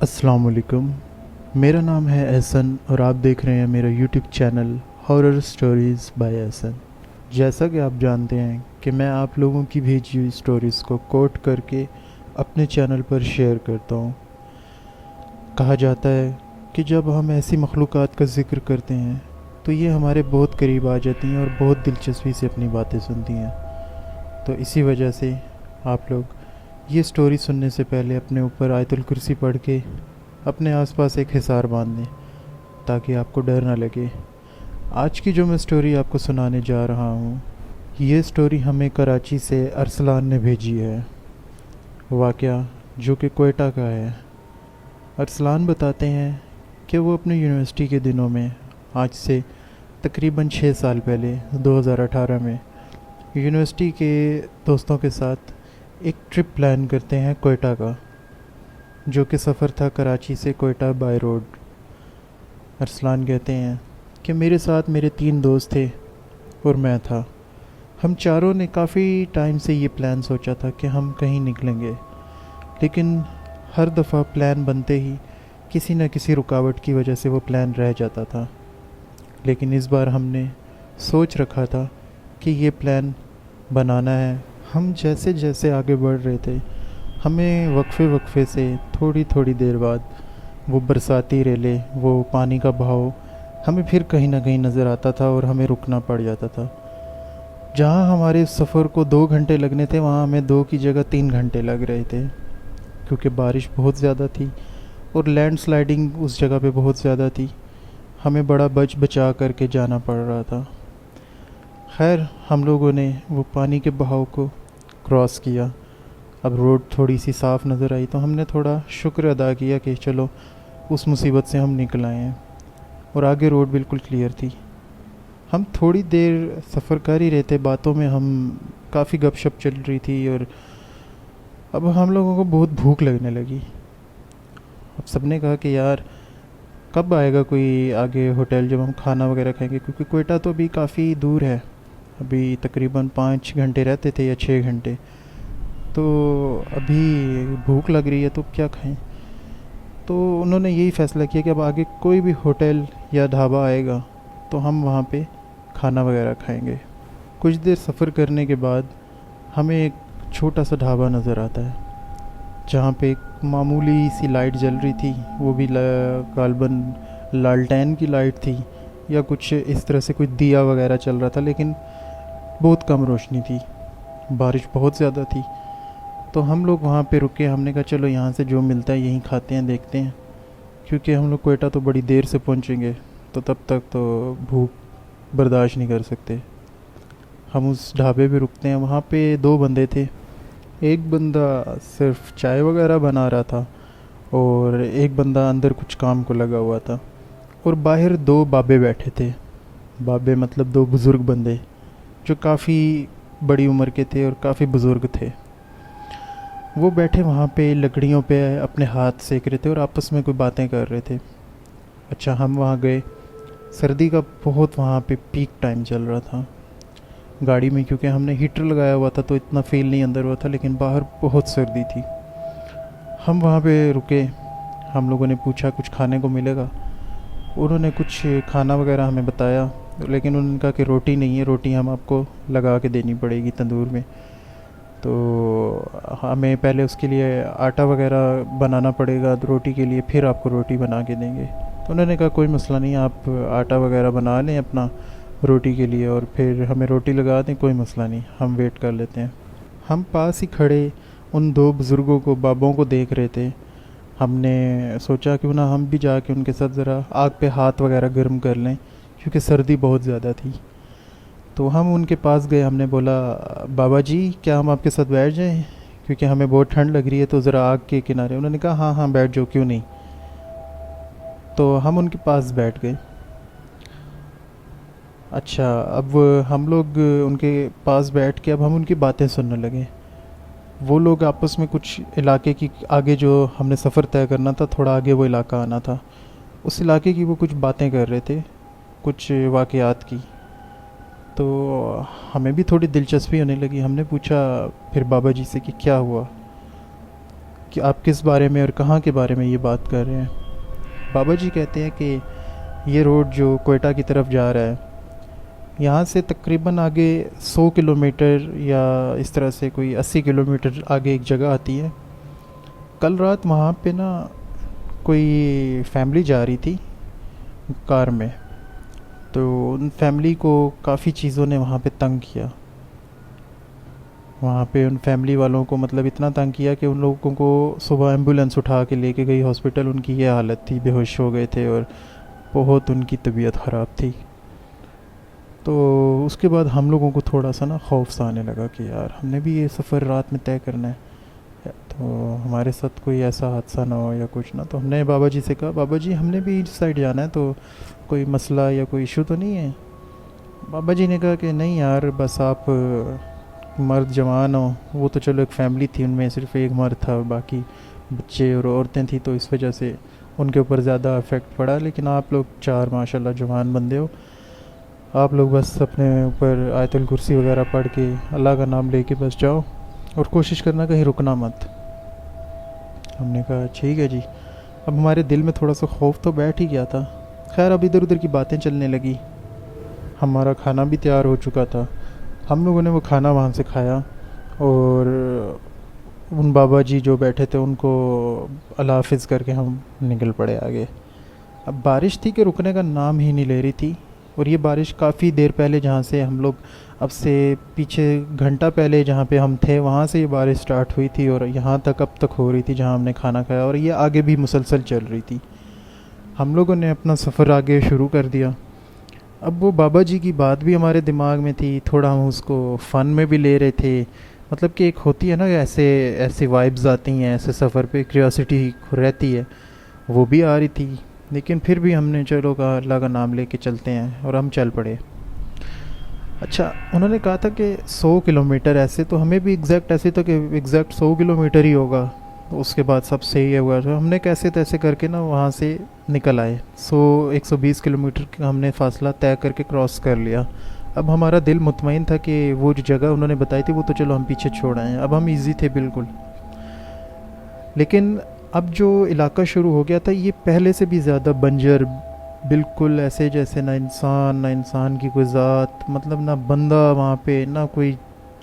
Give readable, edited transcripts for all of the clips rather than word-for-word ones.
अस्सलाम वालेकुम। मेरा नाम है एहसन और आप देख रहे हैं मेरा YouTube channel horror stories by Ehsan. जैसा कि आप जानते हैं कि मैं आप लोगों की भेजी हुई स्टोरीज़ को कोट करके अपने चैनल पर शेयर करता हूँ। कहा जाता है कि जब हम ऐसी मखलूक़ात का ज़िक्र करते हैं तो ये हमारे बहुत करीब आ जाती हैं और बहुत दिलचस्पी से अपनी बातें सुनती हैं। तो इसी वजह से आप लोग ये स्टोरी सुनने से पहले अपने ऊपर आयतुल कुर्सी पढ़ के अपने आसपास एक हिसार बांध लें ताकि आपको डर ना लगे। आज की जो मैं स्टोरी आपको सुनाने जा रहा हूँ, ये स्टोरी हमें कराची से अरसलान ने भेजी है। वाक़या जो कि कोयटा का है। अरसलान बताते हैं कि वो अपने यूनिवर्सिटी के दिनों में आज से तकरीबन 6 साल पहले 2018 में यूनिवर्सिटी के दोस्तों के साथ एक ट्रिप प्लान करते हैं कोयटा का, जो कि सफ़र था कराची से कोयटा बाय रोड। अरसलान कहते हैं कि मेरे साथ मेरे 3 दोस्त थे और मैं था। हम चारों ने काफ़ी टाइम से ये प्लान सोचा था कि हम कहीं निकलेंगे, लेकिन हर दफ़ा प्लान बनते ही किसी न किसी रुकावट की वजह से वो प्लान रह जाता था। लेकिन इस बार हमने सोच रखा था कि ये प्लान बनाना है। हम जैसे जैसे आगे बढ़ रहे थे, हमें वक्फे वक्फे से थोड़ी थोड़ी देर बाद वो बरसाती रेले, वो पानी का बहाव हमें फिर कहीं ना कहीं नज़र आता था और हमें रुकना पड़ जाता था। जहाँ हमारे सफ़र को 2 घंटे लगने थे, वहाँ हमें 2 की जगह 3 घंटे लग रहे थे, क्योंकि बारिश बहुत ज़्यादा थी और लैंडस्लाइडिंग उस जगह पे बहुत ज़्यादा थी। हमें बड़ा बच बचा करके जाना पड़ रहा था। खैर, हम लोगों ने वो पानी के बहाव को क्रॉस किया। अब रोड थोड़ी सी साफ़ नज़र आई तो हमने थोड़ा शुक्र अदा किया कि चलो उस मुसीबत से हम निकल आए हैं, और आगे रोड बिल्कुल क्लियर थी। हम थोड़ी देर सफ़र कर ही रहते, बातों में हम काफ़ी गपशप चल रही थी और अब हम लोगों को बहुत भूख लगने लगी। अब सबने कहा कि यार कब आएगा कोई आगे होटल जब हम खाना वगैरह खाएंगे, क्योंकि कोयटा तो अभी काफ़ी दूर है। अभी तकरीबन 5 घंटे रहते थे या 6 घंटे, तो अभी भूख लग रही है तो क्या खाएं। तो उन्होंने यही फ़ैसला किया कि अब आगे कोई भी होटल या ढाबा आएगा तो हम वहाँ पे खाना वगैरह खाएंगे। कुछ देर सफ़र करने के बाद हमें एक छोटा सा ढाबा नज़र आता है, जहाँ पे एक मामूली सी लाइट जल रही थी। वो भी गालबन लालटेन की लाइट थी या कुछ इस तरह से, कुछ दिया वगैरह चल रहा था, लेकिन बहुत कम रोशनी थी। बारिश बहुत ज़्यादा थी। तो हम लोग वहाँ पे रुके। हमने कहा चलो यहाँ से जो मिलता है यहीं खाते हैं, देखते हैं, क्योंकि हम लोग कोयटा तो बड़ी देर से पहुँचेंगे तो तब तक तो भूख बर्दाश्त नहीं कर सकते। हम उस ढाबे पे रुकते हैं। वहाँ पे 2 बंदे थे। एक बंदा सिर्फ चाय वगैरह बना रहा था और एक बंदा अंदर कुछ काम को लगा हुआ था, और बाहर 2 बाबे बैठे थे। बाबे मतलब 2 बुज़ुर्ग बंदे जो काफ़ी बड़ी उम्र के थे और काफ़ी बुज़ुर्ग थे। वो बैठे वहाँ पे लकड़ियों पे अपने हाथ सेक रहे थे और आपस में कोई बातें कर रहे थे। अच्छा, हम वहाँ गए। सर्दी का बहुत वहाँ पे पीक टाइम चल रहा था। गाड़ी में क्योंकि हमने हीटर लगाया हुआ था तो इतना फील नहीं अंदर हुआ था, लेकिन बाहर बहुत सर्दी थी। हम वहाँ पे रुके। हम लोगों ने पूछा कुछ खाने को मिलेगा। उन्होंने कुछ खाना वगैरह हमें बताया, लेकिन उन्होंने कहा कि रोटी नहीं है, रोटी हम आपको लगा के देनी पड़ेगी तंदूर में। तो हमें पहले उसके लिए आटा वगैरह बनाना पड़ेगा रोटी के लिए, फिर आपको रोटी बना के देंगे। तो उन्होंने कहा कोई मसला नहीं, आप आटा वगैरह बना लें अपना रोटी के लिए और फिर हमें रोटी लगा दें, कोई मसला नहीं, हम वेट कर लेते हैं। हम पास ही खड़े उन 2 बुज़ुर्गों को, बाबों को देख रहे थे। हमने सोचा क्यों ना हम भी जाके उनके साथ ज़रा आग पे हाथ वगैरह गर्म कर लें, क्योंकि सर्दी बहुत ज़्यादा थी। तो हम उनके पास गए। हमने बोला बाबा जी क्या हम आपके साथ बैठ जाएं, क्योंकि हमें बहुत ठंड लग रही है, तो ज़रा आग के किनारे। उन्होंने कहा हाँ हाँ बैठ जाओ, क्यों नहीं। तो हम उनके पास बैठ गए। अच्छा, अब हम लोग उनके पास बैठ के अब हम उनकी बातें सुनने लगे। वो लोग आपस में कुछ इलाके की, आगे जो हमने सफ़र तय करना था थोड़ा आगे वो इलाका आना था, उस इलाके की वो कुछ बातें कर रहे थे, कुछ वाक़यात की। तो हमें भी थोड़ी दिलचस्पी होने लगी। हमने पूछा फिर बाबा जी से कि क्या हुआ। कि आप किस बारे में और कहाँ के बारे में ये बात कर रहे हैं। बाबा जी कहते हैं कि ये रोड जो कोयटा की तरफ जा रहा है, यहाँ से तकरीबन आगे 100 किलोमीटर या इस तरह से कोई 80 किलोमीटर आगे एक जगह आती है। कल रात वहाँ पे ना कोई फैमिली जा रही थी कार में, तो उन फैमिली को काफ़ी चीज़ों ने वहाँ पे तंग किया। वहाँ पे उन फैमिली वालों को मतलब इतना तंग किया कि उन लोगों को सुबह एम्बुलेंस उठा के लेके गई हॉस्पिटल। उनकी ये हालत थी, बेहोश हो गए थे और बहुत उनकी तबीयत ख़राब थी। तो उसके बाद हम लोगों को थोड़ा सा ना खौफ सा आने लगा कि यार हमने भी ये सफ़र रात में तय करना है, तो हमारे साथ कोई ऐसा हादसा ना हो या कुछ ना। तो हमने बाबा जी से कहा, बाबा जी हमने भी इस साइड जाना है, तो कोई मसला या कोई इशू तो नहीं है। बाबा जी ने कहा कि नहीं यार, बस आप मर्द जवान हो, वो तो चलो एक फैमिली थी, उनमें सिर्फ एक मर्द था और बाकी बच्चे और औरतें थी, तो इस वजह से उनके ऊपर ज़्यादा इफ़ेक्ट पड़ा। लेकिन आप लोग चार माशाल्लाह जवान बंदे हो, आप लोग बस अपने ऊपर आयतुल कुर्सी वगैरह पढ़ के अल्लाह का नाम लेके बस जाओ और कोशिश करना कहीं रुकना मत। हमने कहा ठीक है जी। अब हमारे दिल में थोड़ा सा खौफ तो बैठ ही गया था। खैर अब इधर उधर की बातें चलने लगी। हमारा खाना भी तैयार हो चुका था। हम लोगों ने वो खाना वहाँ से खाया और उन बाबा जी जो बैठे थे उनको अल्लाह हाफिज़ करके हम निकल पड़े आगे। अब बारिश थी कि रुकने का नाम ही नहीं ले रही थी, और ये बारिश काफ़ी देर पहले, जहाँ से हम लोग अब से पीछे घंटा पहले जहाँ पे हम थे वहाँ से ये बारिश स्टार्ट हुई थी और यहाँ तक अब तक हो रही थी जहाँ हमने खाना खाया, और ये आगे भी मुसलसल चल रही थी। हम लोगों ने अपना सफ़र आगे शुरू कर दिया। अब वो बाबा जी की बात भी हमारे दिमाग में थी, थोड़ा हम उसको फ़न में भी ले रहे थे। मतलब कि एक होती है ना ऐसे ऐसी वाइब्स आती हैं ऐसे सफ़र पे, क्यूरियोसिटी रहती है, वो भी आ रही थी। लेकिन फिर भी हमने चलो कहा अल्लाह का नाम लेके चलते हैं और हम चल पड़े। अच्छा, उन्होंने कहा था कि 100 किलोमीटर, ऐसे तो हमें भी एग्जैक्ट ऐसे था कि एग्जैक्ट 100 किलोमीटर ही होगा, तो उसके बाद सब सही है हुआ। तो हमने कैसे तैसे करके ना वहाँ से निकल आए। 120 किलोमीटर का हमने फासला तय करके क्रॉस कर लिया। अब हमारा दिल मुतमईन था कि वो जो जगह उन्होंने बताई थी वो तो चलो हम पीछे छोड़ आए हैं, अब हम इजी थे बिल्कुल। लेकिन अब जो इलाका शुरू हो गया था ये पहले से भी ज़्यादा बंजर, बिल्कुल ऐसे जैसे ना इंसान की कोई ज़ात, मतलब ना बंदा वहाँ पे, ना कोई,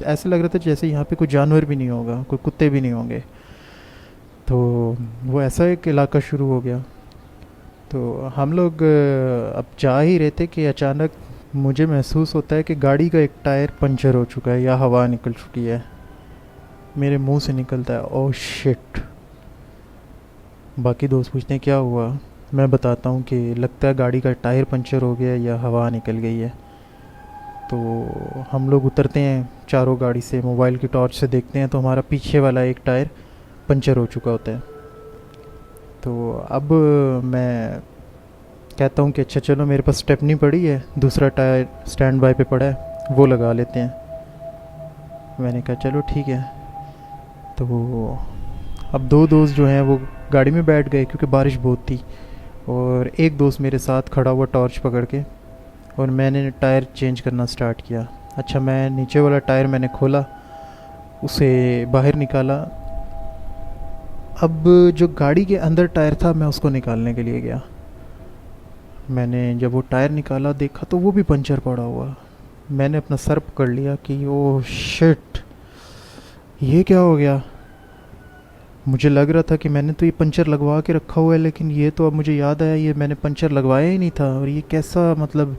ऐसे लग रहा था जैसे यहाँ पे कोई जानवर भी नहीं होगा, कोई कुत्ते भी नहीं होंगे। तो वो ऐसा एक इलाका शुरू हो गया। तो हम लोग अब जा ही रहे थे कि अचानक मुझे महसूस होता है कि गाड़ी का एक टायर पंचर हो चुका है या हवा निकल चुकी है। मेरे मुंह से निकलता है ओह शिट। बाकी दोस्त पूछते हैं क्या हुआ, मैं बताता हूँ कि लगता है गाड़ी का टायर पंचर हो गया या हवा निकल गई है। तो हम लोग उतरते हैं चारों गाड़ी से, मोबाइल की टॉर्च से देखते हैं तो हमारा पीछे वाला एक टायर पंचर हो चुका होता है। तो अब मैं कहता हूँ कि अच्छा चलो मेरे पास स्टेपनी पड़ी है, दूसरा टायर स्टैंड बाय पे पड़ा है, वो लगा लेते हैं। मैंने कहा चलो ठीक है। तो अब दो दोस्त जो हैं वो गाड़ी में बैठ गए क्योंकि बारिश बहुत थी, और एक दोस्त मेरे साथ खड़ा हुआ टॉर्च पकड़ के, और मैंने टायर चेंज करना स्टार्ट किया। अच्छा, मैं नीचे वाला टायर मैंने खोला, उसे बाहर निकाला। अब जो गाड़ी के अंदर टायर था मैं उसको निकालने के लिए गया। मैंने जब वो टायर निकाला देखा तो वो भी पंचर पड़ा हुआ। मैंने अपना सर पकड़ लिया कि ओह शिट, ये क्या हो गया। मुझे लग रहा था कि मैंने तो ये पंचर लगवा के रखा हुआ है, लेकिन ये तो अब मुझे याद आया ये मैंने पंचर लगवाया ही नहीं था, और ये कैसा, मतलब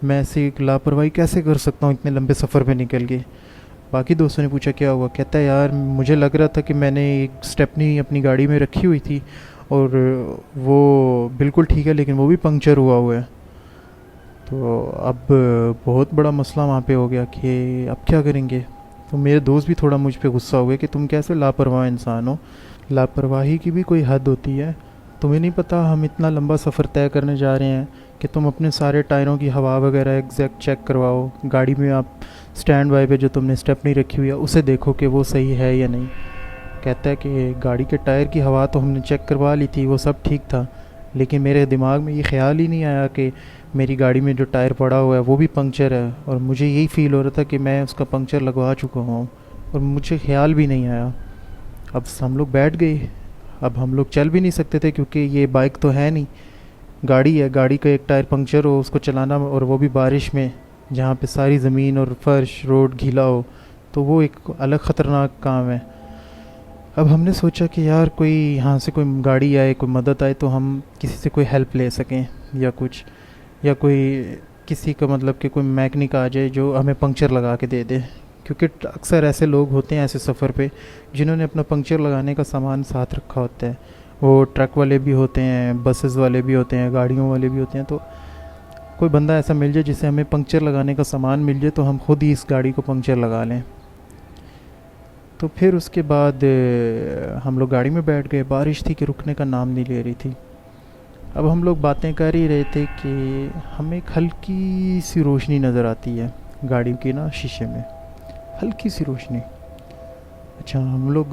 मैं ऐसी एक लापरवाही कैसे कर सकता हूँ इतने लंबे सफ़र पे निकल के। बाकी दोस्तों ने पूछा क्या हुआ, कहता है यार मुझे लग रहा था कि मैंने एक स्टेपनी अपनी गाड़ी में रखी हुई थी और वो बिल्कुल ठीक है, लेकिन वो भी पंक्चर हुआ है। तो अब बहुत बड़ा मसला वहाँ पे हो गया कि अब क्या करेंगे। तो मेरे दोस्त भी थोड़ा मुझ पे गुस्सा हो गए कि तुम कैसे लापरवाह इंसान हो, लापरवाही की भी कोई हद होती है। तुम्हें नहीं पता हम इतना लंबा सफ़र तय करने जा रहे हैं कि तुम अपने सारे टायरों की हवा वगैरह एग्जैक्ट चेक करवाओ। गाड़ी में आप स्टैंड बाय पे जो तुमने स्टेपनी रखी हुई है उसे देखो कि वो सही है या नहीं। कहता है कि गाड़ी के टायर की हवा तो हमने चेक करवा ली थी, वो सब ठीक था, लेकिन मेरे दिमाग में ये ख्याल ही नहीं आया कि मेरी गाड़ी में जो टायर पड़ा हुआ है वो भी पंक्चर है, और मुझे यही फ़ील हो रहा था कि मैं उसका पंक्चर लगवा चुका हूँ और मुझे ख्याल भी नहीं आया। अब हम लोग बैठ गए। अब हम लोग चल भी नहीं सकते थे क्योंकि ये बाइक तो है नहीं, गाड़ी है। गाड़ी का एक टायर पंक्चर हो, उसको चलाना, और वो भी बारिश में, जहाँ पे सारी ज़मीन और फर्श रोड गीला हो, तो वो एक अलग ख़तरनाक काम है। अब हमने सोचा कि यार कोई यहाँ से कोई गाड़ी आए, कोई मदद आए तो हम किसी से कोई हेल्प ले सकें या कुछ, या कोई किसी का मतलब कि कोई मैकेनिक आ जाए जो हमें पंक्चर लगा के दे दे। क्योंकि अक्सर ऐसे लोग होते हैं ऐसे सफ़र पे जिन्होंने अपना पंक्चर लगाने का सामान साथ रखा होता है। वो ट्रक वाले भी होते हैं, बसेस वाले भी होते हैं, गाड़ियों वाले भी होते हैं। तो कोई बंदा ऐसा मिल जाए जिसे हमें पंक्चर लगाने का सामान मिल जाए तो हम खुद ही इस गाड़ी को पंक्चर लगा लें। तो फिर उसके बाद हम लोग गाड़ी में बैठ गए। बारिश थी कि रुकने का नाम नहीं ले रही थी। अब हम लोग बातें कर ही रहे थे कि हमें एक हल्की सी रोशनी नज़र आती है गाड़ी के ना शीशे में, हल्की सी रोशनी। अच्छा, हम लोग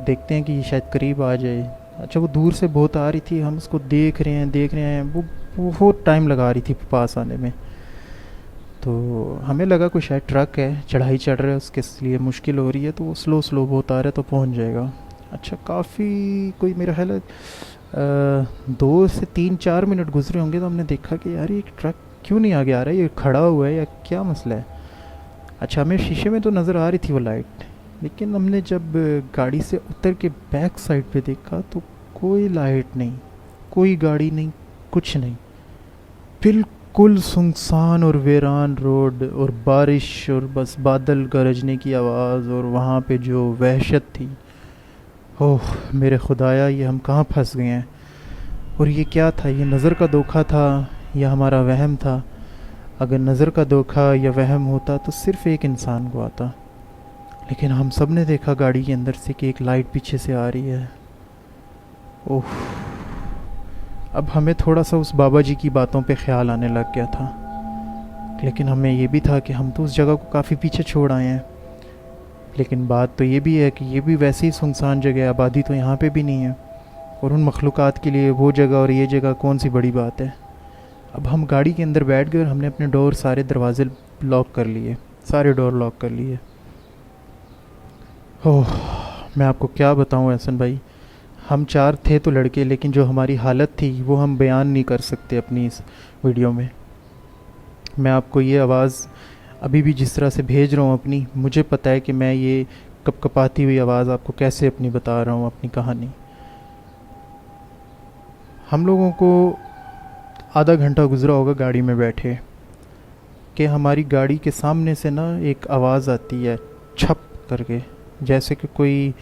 देखते हैं कि ये शायद करीब आ जाए। अच्छा, वो दूर से बहुत आ रही थी, हम उसको देख रहे हैं, वो बहुत टाइम लगा रही थी पास आने में। तो हमें लगा कोई शायद ट्रक है, चढ़ाई चढ़ रहा है, उसके लिए मुश्किल हो रही है, तो वो स्लो स्लो बहुत आ रहा है तो पहुंच जाएगा। अच्छा, काफ़ी कोई मेरा ख्याल है 2 से 3-4 मिनट गुजरे होंगे तो हमने देखा कि यार ये ट्रक क्यों नहीं आगे आ रहा है, ये खड़ा हुआ है या क्या मसला है। अच्छा, हमें शीशे में तो नज़र आ रही थी वो लाइट, लेकिन हमने जब गाड़ी से उतर के बैक साइड पे देखा तो कोई लाइट नहीं, कोई गाड़ी नहीं, कुछ नहीं। बिल्कुल सुनसान और वीरान रोड और बारिश और बस बादल गरजने की आवाज़, और वहाँ पे जो वहशत थी, ओह मेरे खुदाया, ये हम कहाँ फंस गए हैं। और ये क्या था, ये नज़र का धोखा था या हमारा वहम था। अगर नज़र का धोखा या वहम होता तो सिर्फ एक इंसान को आता, लेकिन हम सब ने देखा गाड़ी के अंदर से कि एक लाइट पीछे से आ रही है। ओह, अब हमें थोड़ा सा उस बाबा जी की बातों पे ख्याल आने लग गया था, लेकिन हमें ये भी था कि हम तो उस जगह को काफ़ी पीछे छोड़ आए हैं। लेकिन बात तो ये भी है कि ये भी वैसे ही सुनसान जगह है, आबादी तो यहाँ पे भी नहीं है, और उन मखलूक़ात के लिए वो जगह और ये जगह कौन सी बड़ी बात है। अब हम गाड़ी के अंदर बैठ गए और हमने अपने डोर, सारे दरवाजे लॉक कर लिए, सारे डोर लॉक कर लिए। ओह, मैं आपको क्या बताऊं एहसन भाई, हम 4 थे तो लड़के, लेकिन जो हमारी हालत थी वो हम बयान नहीं कर सकते अपनी इस वीडियो में। मैं आपको ये आवाज़ अभी भी जिस तरह से भेज रहा हूँ अपनी, मुझे पता है कि मैं ये कपकपाती हुई आवाज़ आपको कैसे अपनी बता रहा हूँ अपनी कहानी। हम लोगों को आधा घंटा गुजरा होगा गाड़ी में बैठे कि हमारी गाड़ी के सामने से ना एक आवाज़ आती है छप करके, जैसे कि कोई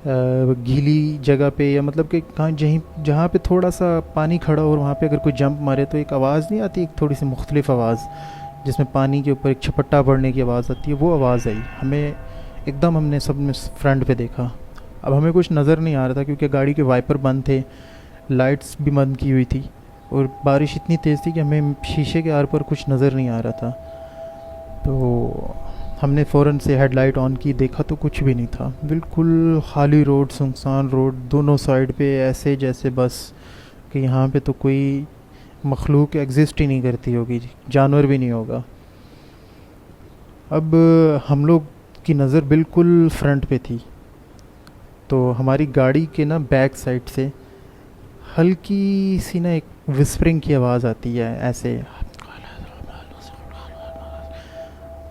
गीली जगह पे, या मतलब कि कहाँ जहाँ पे थोड़ा सा पानी खड़ा हो और वहाँ पे अगर कोई जंप मारे तो एक आवाज़ नहीं आती, एक थोड़ी सी मुख्तलिफ आवाज़ जिसमें पानी के ऊपर एक छपट्टा पड़ने की आवाज़ आती है, वो आवाज़ आई हमें एकदम। हमने सब ने फ्रंट पे देखा। अब हमें कुछ नज़र नहीं आ रहा था क्योंकि गाड़ी के वाइपर बंद थे, लाइट्स भी बंद की हुई थी, और बारिश इतनी तेज़ थी कि हमें शीशे के आर पर कुछ नज़र नहीं आ रहा था। तो हमने फ़ौरन से हेडलाइट ऑन की, देखा तो कुछ भी नहीं था, बिल्कुल खाली रोड, सुनसान रोड, दोनों साइड पे ऐसे जैसे बस कि यहाँ पे तो कोई मखलूक एग्जिस्ट ही नहीं करती होगी, जानवर भी नहीं होगा। अब हम लोग की नज़र बिल्कुल फ्रंट पे थी, तो हमारी गाड़ी के ना बैक साइड से हल्की सी ना एक विस्परिंग की आवाज़ आती है ऐसे।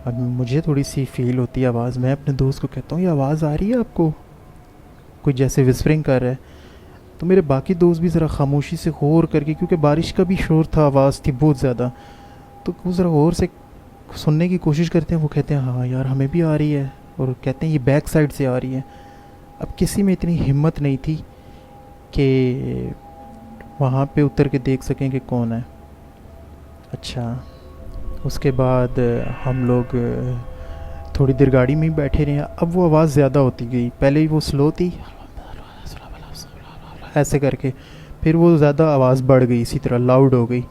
अब मुझे थोड़ी सी फील होती है आवाज़, मैं अपने दोस्त को कहता हूँ ये आवाज़ आ रही है आपको, कोई जैसे विस्परिंग कर रहा है। तो मेरे बाकी दोस्त भी ज़रा खामोशी से गौर करके, क्योंकि बारिश का भी शोर था, आवाज़ थी बहुत ज़्यादा, तो वो ज़रा गौर से सुनने की कोशिश करते हैं। वो कहते हैं हाँ यार हमें भी आ रही है, और कहते हैं ये बैक साइड से आ रही है। अब किसी में इतनी हिम्मत नहीं थी कि वहाँ पे उतर के देख सकें कि कौन है। अच्छा, उसके बाद हम लोग थोड़ी देर गाड़ी में ही बैठे रहे। अब वो आवाज़ ज़्यादा होती गई, पहले ही वो स्लो थी ऐसे करके, फिर वो ज़्यादा आवाज़ बढ़ गई, इसी तरह लाउड हो गई,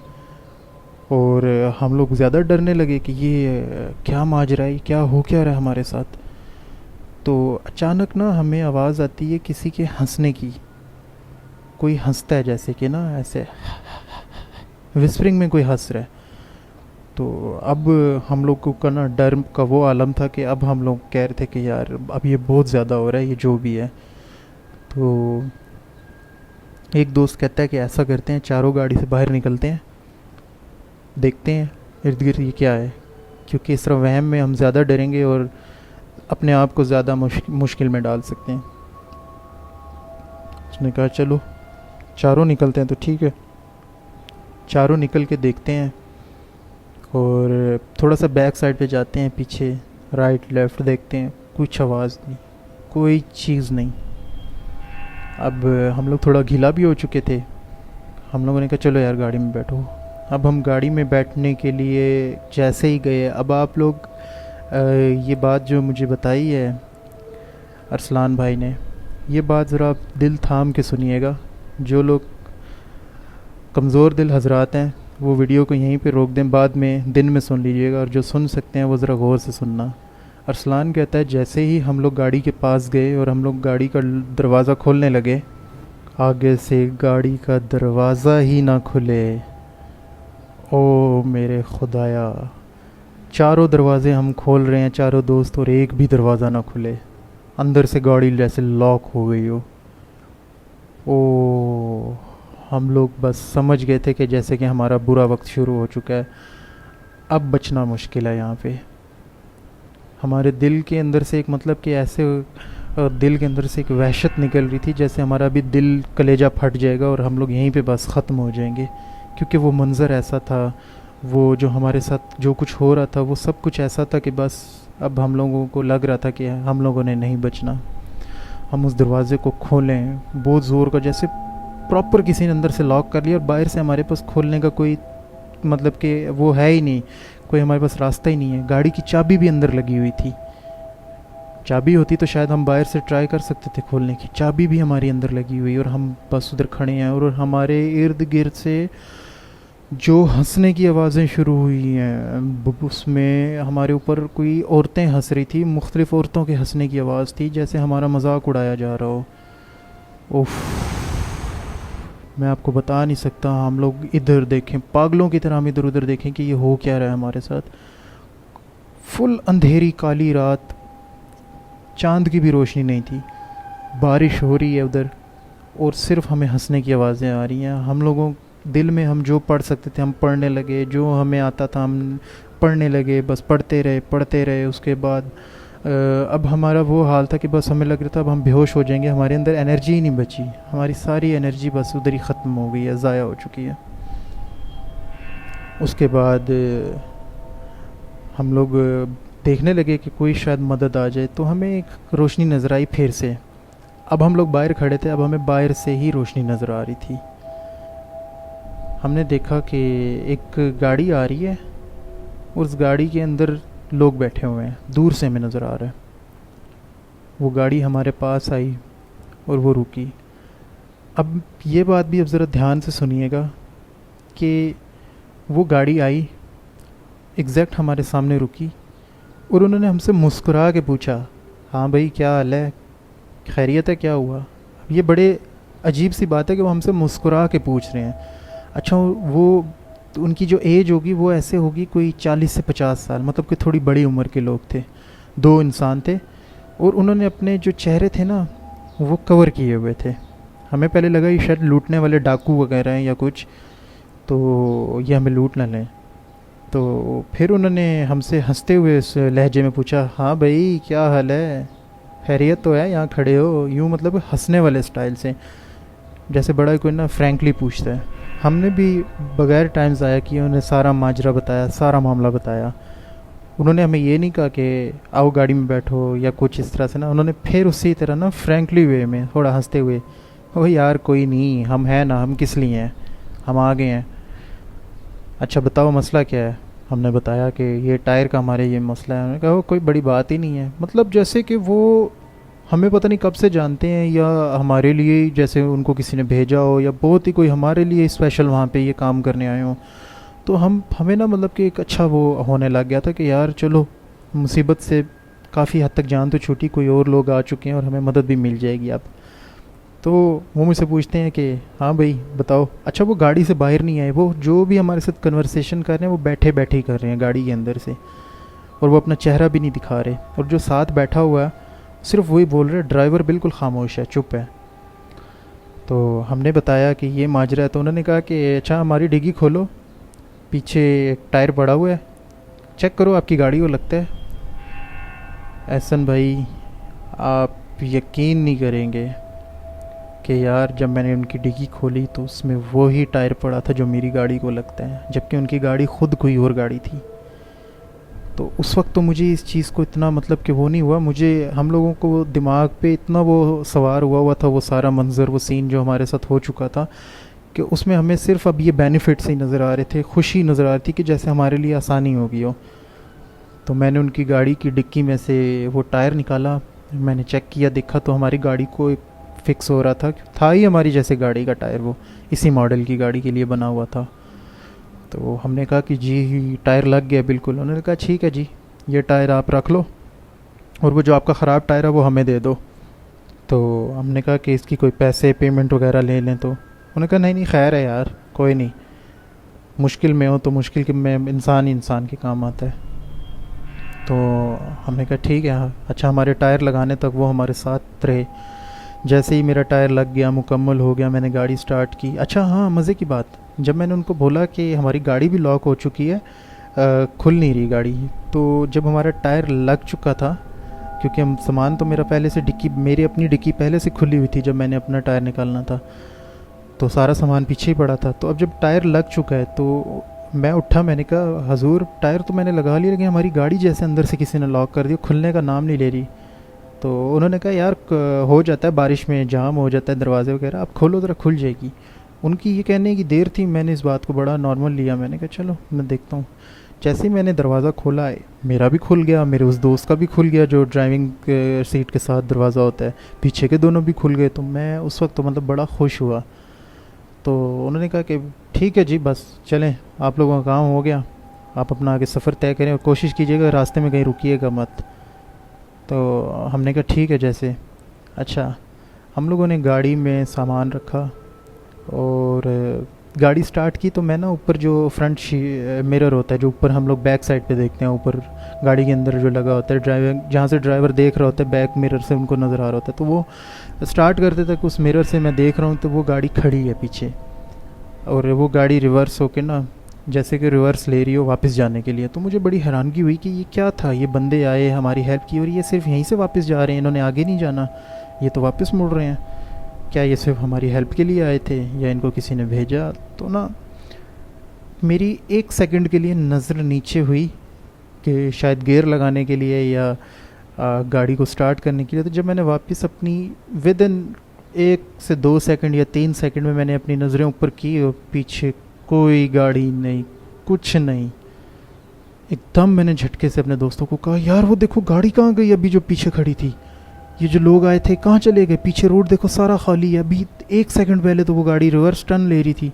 और हम लोग ज़्यादा डरने लगे कि ये क्या माजरा है, क्या हो क्या रहा है हमारे साथ। तो अचानक ना हमें आवाज़ आती है किसी के हंसने की, कोई हंसता है जैसे कि ना ऐसे विस्परिंग में कोई हंस रहा है। तो अब हम लोग को का ना डर का वो आलम था कि अब हम लोग कह रहे थे कि यार अब ये बहुत ज़्यादा हो रहा है, ये जो भी है। तो एक दोस्त कहता है कि ऐसा करते हैं, चारों गाड़ी से बाहर निकलते हैं, देखते हैं इर्द गिर्द ये क्या है, क्योंकि इस तरह वहम में हम ज़्यादा डरेंगे और अपने आप को ज़्यादा मुश्किल में डाल सकते हैं। उसने कहा चलो चारों निकलते हैं। तो ठीक है, चारों निकल के देखते हैं और थोड़ा सा बैक साइड पे जाते हैं, पीछे राइट लेफ़्ट देखते हैं, कुछ आवाज़ नहीं, कोई चीज़ नहीं। अब हम लोग थोड़ा गीला भी हो चुके थे, हम लोगों ने कहा चलो यार गाड़ी में बैठो। अब हम गाड़ी में बैठने के लिए जैसे ही गए, अब आप लोग ये बात जो मुझे बताई है अरसलान भाई ने, ये बात ज़रा आप दिल थाम के सुनिएगा। जो लोग कमज़ोर दिल हजरात हैं वो वीडियो को यहीं पे रोक दें, बाद में दिन में सुन लीजिएगा, और जो सुन सकते हैं वो ज़रा गौर से सुनना। अरसलान कहता है जैसे ही हम लोग गाड़ी के पास गए और हम लोग गाड़ी का दरवाज़ा खोलने लगे, आगे से गाड़ी का दरवाज़ा ही ना खुले। ओ मेरे खुदाया, चारों दरवाज़े हम खोल रहे हैं चारों दोस्त, और एक भी दरवाज़ा ना खुले, अंदर से गाड़ी जैसे लॉक हो गई हो। ओ हम लोग बस समझ गए थे कि जैसे कि हमारा बुरा वक्त शुरू हो चुका है, अब बचना मुश्किल है। यहाँ पे हमारे दिल के अंदर से एक मतलब कि ऐसे दिल के अंदर से एक वहशत निकल रही थी, जैसे हमारा अभी दिल कलेजा फट जाएगा और हम लोग यहीं पे बस ख़त्म हो जाएंगे, क्योंकि वो मंज़र ऐसा था, वो जो हमारे साथ जो कुछ हो रहा था वो सब कुछ ऐसा था कि बस अब हम लोगों को लग रहा था कि हम लोगों ने नहीं बचना। हम उस दरवाज़े को खोलें बहुत ज़ोर का, जैसे प्रॉपर किसी ने अंदर से लॉक कर लिया, और बाहर से हमारे पास खोलने का कोई मतलब कि वो है ही नहीं, कोई हमारे पास रास्ता ही नहीं है। गाड़ी की चाबी भी अंदर लगी हुई थी, चाबी होती तो शायद हम बाहर से ट्राई कर सकते थे खोलने की, चाबी भी हमारी अंदर लगी हुई, और हम बस उधर खड़े हैं, और हमारे इर्द गिर्द से जो हंसने की आवाज़ें शुरू हुई हैं, उसमें हमारे ऊपर कोई औरतें हंस रही थी, मुख्तलिफ़ औरतों के हंसने की आवाज़ थी, जैसे हमारा मजाक उड़ाया जा रहा हो। उफ, मैं आपको बता नहीं सकता। हम लोग इधर देखें, पागलों की तरह हम इधर उधर देखें कि ये हो क्या रहा है हमारे साथ। फुल अंधेरी काली रात, चांद की भी रोशनी नहीं थी, बारिश हो रही है उधर, और सिर्फ हमें हंसने की आवाज़ें आ रही हैं। हम लोगों दिल में हम जो पढ़ सकते थे हम पढ़ने लगे, जो हमें आता था हम पढ़ने लगे, बस पढ़ते रहे। उसके बाद अब हमारा वो हाल था कि बस हमें लग रहा था अब हम बेहोश हो जाएंगे, हमारे अंदर एनर्जी ही नहीं बची, हमारी सारी एनर्जी बस उधर ही ख़त्म हो गई है, ज़ाया हो चुकी है। उसके बाद हम लोग देखने लगे कि कोई शायद मदद आ जाए, तो हमें एक रोशनी नज़र आई फिर से। अब हम लोग बाहर खड़े थे, अब हमें बाहर से ही रोशनी नज़र आ रही थी। हमने देखा कि एक गाड़ी आ रही है, उस गाड़ी के अंदर लोग बैठे हुए हैं, दूर से हमें नज़र आ रहा है। वो गाड़ी हमारे पास आई और वो रुकी। अब ये बात भी अब ज़रा ध्यान से सुनिएगा कि वो गाड़ी आई, एग्जैक्ट हमारे सामने रुकी, और उन्होंने हमसे मुस्कुरा के पूछा, हाँ भाई क्या हाल है, खैरियत है, क्या हुआ। अब ये बड़े अजीब सी बात है कि वो हमसे मुस्कुरा के पूछ रहे हैं। अच्छा, वो तो उनकी जो एज होगी वो ऐसे होगी कोई 40 से 50 साल, मतलब कि थोड़ी बड़ी उम्र के लोग थे। दो इंसान थे, और उन्होंने अपने जो चेहरे थे ना वो कवर किए हुए थे। हमें पहले लगा ये शायद लूटने वाले डाकू वगैरह हैं या कुछ, तो ये हमें लूट ना लें। तो फिर उन्होंने हमसे हंसते हुए इस लहजे में पूछा, हाँ भाई क्या हाल है, खैरियत तो है, यहाँ खड़े हो, यूँ मतलब हंसने वाले स्टाइल से, जैसे बड़ा कोई ना फ्रैंकली पूछता है। हमने भी बगैर टाइम ज़ाया किए उन्हें सारा माजरा बताया, सारा मामला बताया। उन्होंने हमें ये नहीं कहा कि आओ गाड़ी में बैठो या कुछ इस तरह से ना, उन्होंने फिर उसी तरह ना फ्रैंकली वे में थोड़ा हंसते हुए, ओ यार कोई नहीं, हम हैं ना, हम किस लिए हैं, हम आ गए हैं। अच्छा बताओ मसला क्या है। हमने बताया कि ये टायर का हमारे ये मसला है। उन्होंने कहा वो कोई बड़ी बात ही नहीं है, मतलब जैसे कि वो हमें पता नहीं कब से जानते हैं, या हमारे लिए जैसे उनको किसी ने भेजा हो, या बहुत ही कोई हमारे लिए स्पेशल वहाँ पे ये काम करने आए हों। तो हमें ना मतलब कि एक अच्छा वो होने लग गया था कि यार चलो मुसीबत से काफ़ी हद तक जान तो छूटी, कोई और लोग आ चुके हैं और हमें मदद भी मिल जाएगी अब। तो वो मुझसे पूछते हैं कि हाँ भाई बताओ। अच्छा वो गाड़ी से बाहर नहीं आए, वो जो भी हमारे साथ कन्वर्सेशन कर रहे हैं वो बैठे बैठे ही कर रहे हैं गाड़ी के अंदर से, और वो अपना चेहरा भी नहीं दिखा रहे। और जो साथ बैठा हुआ है सिर्फ वही बोल रहे, ड्राइवर बिल्कुल खामोश है, चुप है। तो हमने बताया कि ये माजरा है, तो उन्होंने कहा कि अच्छा हमारी डिग्गी खोलो, पीछे एक टायर पड़ा हुआ है, चेक करो आपकी गाड़ी को लगता है। एहसन भाई, आप यकीन नहीं करेंगे कि यार जब मैंने उनकी डिग्गी खोली तो उसमें वो ही टायर पड़ा था जो मेरी गाड़ी को लगता है, जबकि उनकी गाड़ी खुद कोई और गाड़ी थी। तो उस वक्त तो मुझे इस चीज़ को इतना मतलब कि वो नहीं हुआ, मुझे हम लोगों को दिमाग पे इतना वो सवार हुआ हुआ था, वो सारा मंज़र, वो सीन जो हमारे साथ हो चुका था, कि उसमें हमें सिर्फ अब ये बेनिफिट्स ही नज़र आ रहे थे, खुशी नज़र आ रही थी कि जैसे हमारे लिए आसानी हो गई हो। तो मैंने उनकी गाड़ी की डिक्की में से वो टायर निकाला, मैंने चेक किया, देखा तो हमारी गाड़ी को फिक्स हो रहा था ही हमारी जैसे गाड़ी का टायर, वो इसी मॉडल की गाड़ी के लिए बना हुआ था। तो हमने कहा कि जी टायर लग गया बिल्कुल। उन्होंने कहा ठीक है जी, ये टायर आप रख लो और वो जो आपका ख़राब टायर है वो हमें दे दो। तो हमने कहा कि इसकी कोई पैसे पेमेंट वगैरह ले लें, तो उन्होंने कहा नहीं नहीं खैर है यार, कोई नहीं, मुश्किल में हो तो मुश्किल के में इंसान ही इंसान के काम आता है। तो हमने कहा ठीक है हाँ। अच्छा, हमारे टायर लगाने तक वो हमारे साथ रहे। जैसे ही मेरा टायर लग गया, मुकम्मल हो गया, मैंने गाड़ी स्टार्ट की। अच्छा हाँ, मज़े की बात, जब मैंने उनको बोला कि हमारी गाड़ी भी लॉक हो चुकी है, खुल नहीं रही गाड़ी, तो जब हमारा टायर लग चुका था, क्योंकि हम सामान तो मेरा पहले से डिक्की, मेरी अपनी डिक्की पहले से खुली हुई थी जब मैंने अपना टायर निकालना था, तो सारा सामान पीछे ही पड़ा था। तो अब जब टायर लग चुका है तो मैं उठा, मैंने कहा हजूर टायर तो मैंने लगा लिया, लेकिन हमारी गाड़ी जैसे अंदर से किसी ने लॉक कर दी, खुलने का नाम नहीं ले रही। तो उन्होंने कहा यार हो जाता है, बारिश में जाम हो जाता है दरवाजे वगैरह, आप खोलो ज़रा खुल जाएगी। उनकी ये कहने की देर थी, मैंने इस बात को बड़ा नॉर्मल लिया, मैंने कहा चलो मैं देखता हूँ। जैसे ही मैंने दरवाज़ा खोला है, मेरा भी खुल गया, मेरे उस दोस्त का भी खुल गया जो ड्राइविंग सीट के साथ दरवाज़ा होता है, पीछे के दोनों भी खुल गए। तो मैं उस वक्त तो मतलब बड़ा खुश हुआ। तो उन्होंने कहा कि ठीक है जी, बस चलें, आप लोगों का काम हो गया, आप अपना आगे सफ़र तय करें और कोशिश कीजिएगा रास्ते में कहीं रुकिएगा मत। तो हमने कहा ठीक है जैसे। अच्छा, हम लोगों ने गाड़ी में सामान रखा और गाड़ी स्टार्ट की। तो मैं ना ऊपर जो फ्रंट मिरर होता है, जो ऊपर हम लोग बैक साइड पे देखते हैं, ऊपर गाड़ी के अंदर जो लगा होता है, ड्राइवर जहाँ से ड्राइवर देख रहा होता है, बैक मिरर से उनको नज़र आ रहा होता है, तो वो स्टार्ट करते तक उस मिरर से मैं देख रहा हूँ तो वो गाड़ी खड़ी है पीछे, और वो गाड़ी रिवर्स होके ना, जैसे कि रिवर्स ले रही हो वापस जाने के लिए। तो मुझे बड़ी हैरानगी हुई कि ये क्या था, ये बंदे आए हमारी हेल्प की और ये सिर्फ यहीं से वापस जा रहे हैं, इन्होंने आगे नहीं जाना, ये तो वापस मुड़ रहे हैं। क्या ये सिर्फ हमारी हेल्प के लिए आए थे या इनको किसी ने भेजा? तो ना मेरी एक सेकंड के लिए नज़र नीचे हुई कि शायद गियर लगाने के लिए या गाड़ी को स्टार्ट करने के लिए। तो जब मैंने वापस अपनी विद इन 1 से 2 सेकंड या 3 सेकंड में मैंने अपनी नज़रें ऊपर की और पीछे कोई गाड़ी नहीं, कुछ नहीं। एकदम मैंने झटके से अपने दोस्तों को कहा यार वो देखो गाड़ी कहाँ गई अभी जो पीछे खड़ी थी, ये जो लोग आए थे कहाँ चले गए, पीछे रोड देखो सारा खाली है, अभी 1 सेकंड पहले तो वो गाड़ी रिवर्स टर्न ले रही थी।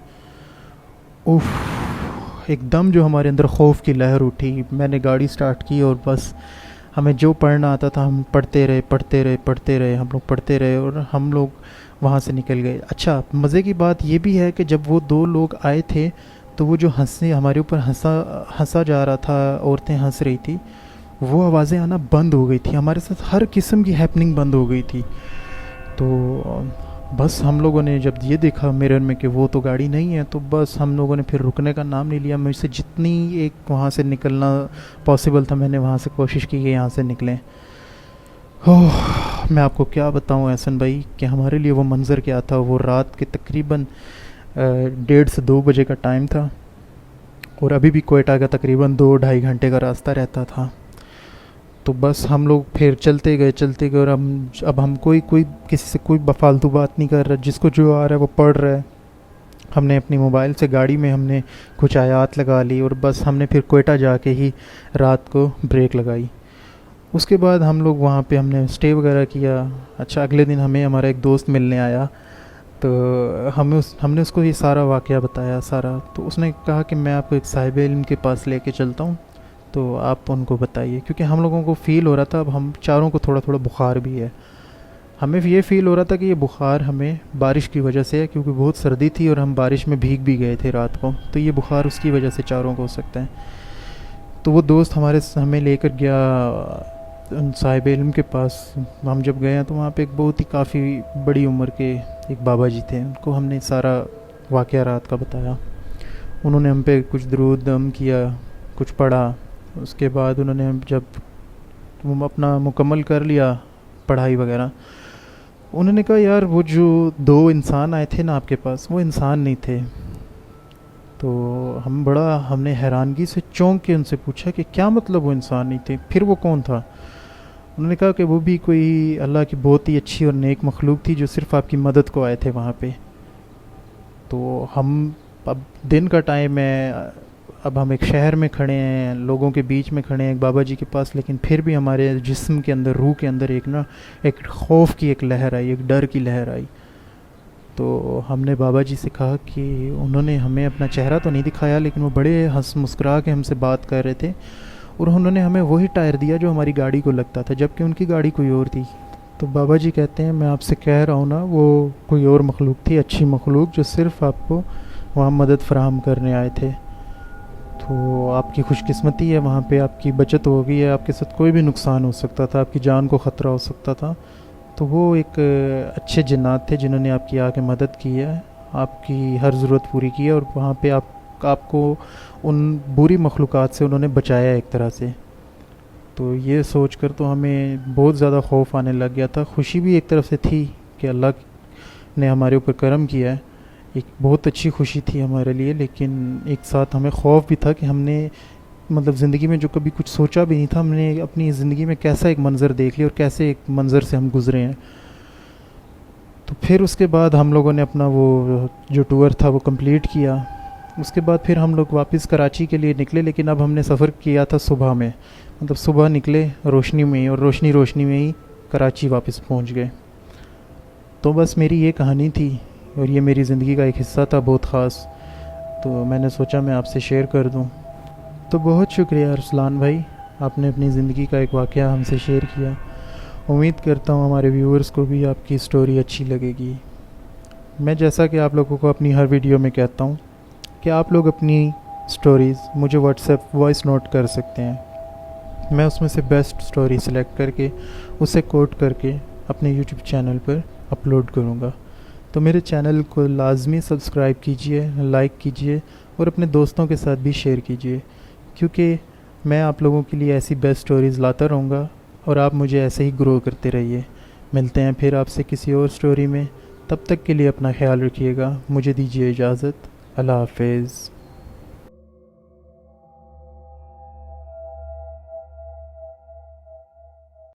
उफ, एकदम जो हमारे अंदर खौफ की लहर उठी। मैंने गाड़ी स्टार्ट की और बस हमें जो पढ़ना आता था हम पढ़ते रहे पढ़ते रहे पढ़ते रहे, हम लोग पढ़ते रहे और हम लोग वहाँ से निकल गए। अच्छा, मज़े की बात ये भी है कि जब वो 2 लोग आए थे तो वो जो हंसने हमारे ऊपर हंसा हंसा जा रहा था, औरतें हंस रही थी, वो आवाज़ें आना बंद हो गई थी, हमारे साथ हर किस्म की हैपनिंग बंद हो गई थी। तो बस हम लोगों ने जब ये देखा मिरर में कि वो तो गाड़ी नहीं है, तो बस हम लोगों ने फिर रुकने का नाम नहीं लिया। मुझसे जितनी एक वहाँ से निकलना पॉसिबल था मैंने वहाँ से कोशिश की कि यहाँ से निकलें। ओह, मैं आपको क्या बताऊँ एहसन भाई कि हमारे लिए वो मंज़र क्या था। वो रात के तकरीबन 1:30 से 2 बजे का टाइम था और अभी भी कोयटा का तकरीबन 2-2.5 घंटे का रास्ता रहता था। तो बस हम लोग फिर चलते गए और अब हम कोई कोई किसी से कोई फालतू बात नहीं कर रहा, जिसको जो आ रहा है वो पढ़ रहा है। हमने अपनी मोबाइल से गाड़ी में हमने कुछ आयात लगा ली और बस हमने फिर कोयटा जाके ही रात को ब्रेक लगाई। उसके बाद हम लोग वहाँ पे हमने स्टे वगैरह किया। अच्छा, अगले दिन हमें हमारा एक दोस्त मिलने आया, तो हमने उसको ये सारा वाक़या बताया सारा। तो उसने कहा कि मैं आपको एक साहिब इल्म के पास लेके चलता हूँ, तो आप उनको बताइए, क्योंकि हम लोगों को फ़ील हो रहा था, अब हम चारों को थोड़ा थोड़ा बुखार भी है। हमें ये फ़ील हो रहा था कि ये बुखार हमें बारिश की वजह से है, क्योंकि बहुत सर्दी थी और हम बारिश में भीग भी गए थे रात को, तो ये बुखार उसकी वजह से चारों को हो सकता है। तो वो दोस्त हमें लेकर गया उन साहिब इल्म के पास। हम जब गए हैं तो वहाँ पे एक बहुत ही काफ़ी बड़ी उम्र के एक बाबा जी थे, उनको हमने सारा वाक़या रात का बताया। उन्होंने हम पे कुछ दरूद दम किया, कुछ पढ़ा। उसके बाद उन्होंने हम जब वो अपना मुकम्मल कर लिया पढ़ाई वगैरह, उन्होंने कहा यार वो जो दो इंसान आए थे ना आपके पास, वो इंसान नहीं थे। तो हमने हैरानगी से चौंक के उनसे पूछा कि क्या मतलब वो इंसान नहीं थे, फिर वो कौन था। उन्होंने कहा कि वो भी कोई अल्लाह की बहुत ही अच्छी और नेक मखलूक थी जो सिर्फ़ आपकी मदद को आए थे वहाँ पे। तो हम अब दिन का टाइम है, अब हम एक शहर में खड़े हैं, लोगों के बीच में खड़े हैं एक बाबा जी के पास, लेकिन फिर भी हमारे जिस्म के अंदर, रूह के अंदर एक खौफ की एक लहर आई, एक डर की लहर आई। तो हमने बाबा जी से कहा कि उन्होंने हमें अपना चेहरा तो नहीं दिखाया, लेकिन वो बड़े हंस मुस्कुरा के हमसे बात कर रहे थे, और उन्होंने हमें वही टायर दिया जो हमारी गाड़ी को लगता था, जबकि उनकी गाड़ी कोई और थी। तो बाबा जी कहते हैं मैं आपसे कह रहा हूँ ना, वो कोई और मखलूक थी, अच्छी मखलूक, जो सिर्फ़ आपको वहाँ मदद फ़राहम करने आए थे। तो आपकी खुशकिस्मती है, वहाँ पे आपकी बचत हो गई है, आपके साथ कोई भी नुकसान हो सकता था, आपकी जान को ख़तरा हो सकता था। तो वो एक अच्छे जिन्नात थे जिन्होंने आपकी आके मदद की है, आपकी हर ज़रूरत पूरी की है, और वहाँ पे आपको उन बुरी मखलूक़ात से उन्होंने बचाया एक तरह से। तो ये सोच कर तो हमें बहुत ज़्यादा खौफ आने लग गया था। खुशी भी एक तरफ से थी कि अल्लाह ने हमारे ऊपर करम किया है, एक बहुत अच्छी खुशी थी हमारे लिए, लेकिन एक साथ हमें खौफ भी था कि हमने मतलब ज़िंदगी में जो कभी कुछ सोचा भी नहीं था, हमने अपनी ज़िंदगी में कैसा एक मंज़र देख लिया और कैसे एक मंज़र से हम गुज़रे हैं। तो फिर उसके बाद हम लोगों ने अपना वो जो टूर था वो कंप्लीट किया। उसके बाद फिर हम लोग वापस कराची के लिए निकले, लेकिन अब हमने सफ़र किया था सुबह में, मतलब सुबह निकले रोशनी में ही, और रोशनी रोशनी में ही कराची वापस पहुंच गए। तो बस मेरी ये कहानी थी, और ये मेरी ज़िंदगी का एक हिस्सा था बहुत ख़ास, तो मैंने सोचा मैं आपसे शेयर कर दूं। तो बहुत शुक्रिया अरसलान भाई, आपने अपनी ज़िंदगी का एक वाक़या हमसे शेयर किया। उम्मीद करता हूँ हमारे व्यूअर्स को भी आपकी स्टोरी अच्छी लगेगी। मैं जैसा कि आप लोगों को अपनी हर वीडियो में कहता हूँ कि आप लोग अपनी स्टोरीज़ मुझे व्हाट्सएप वॉइस नोट कर सकते हैं। मैं उसमें से बेस्ट स्टोरी सेलेक्ट करके उसे कोट करके अपने यूट्यूब चैनल पर अपलोड करूँगा। तो मेरे चैनल को लाजमी सब्सक्राइब कीजिए, लाइक कीजिए, और अपने दोस्तों के साथ भी शेयर कीजिए, क्योंकि मैं आप लोगों के लिए ऐसी बेस्ट स्टोरीज़ लाता रहूँगा, और आप मुझे ऐसे ही ग्रो करते रहिए। मिलते हैं फिर आपसे किसी और स्टोरी में, तब तक के लिए अपना ख्याल रखिएगा। मुझे दीजिए इजाज़त। अल्लाह हाफ़िज़।